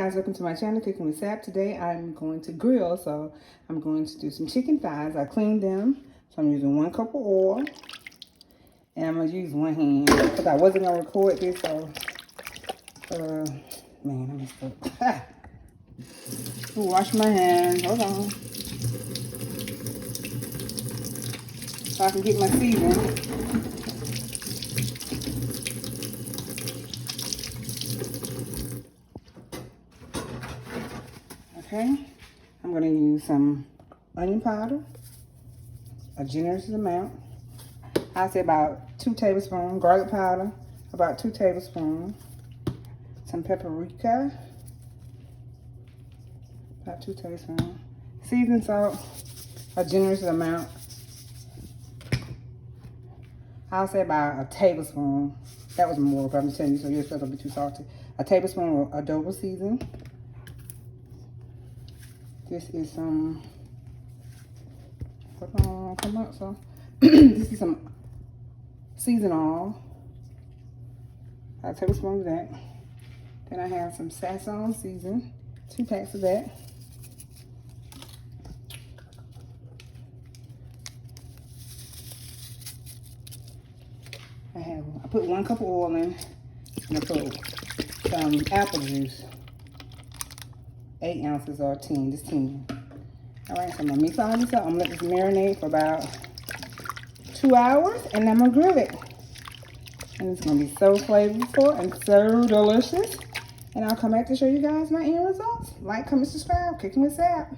guys, welcome to my channel, Cooking with Sap. Today I'm going to grill, so I'm going to do some chicken thighs. I cleaned them, so I'm using 1 cup of oil, and I'm going to use one hand because I wasn't going to record this, so, man, I messed up. Wash my hands, hold on, so I can get my seasoning. Okay, I'm going to use some onion powder, a generous amount. I'll say about 2 tablespoons. Garlic powder, about 2 tablespoons. Some paprika, about 2 tablespoons. Seasoning salt, a generous amount. I'll say about a tablespoon. That was more, but I'm just telling you so you're supposed to be too salty. A tablespoon of adobo seasoning. This is some, come up, so. This is some seasoned oil. A tablespoon of that. Then I have some Sazón seasoning, 2 packs of that. I put 1 cup of oil in, and I put some apple juice. 8 ounces or 10, just 10. All right, so I'm gonna mix all this up. I'm gonna let this marinate for about 2 hours, and I'm gonna grill it. And it's gonna be so flavorful and so delicious. And I'll come back to show you guys my end results. Like, comment, subscribe, Cooking with Sap.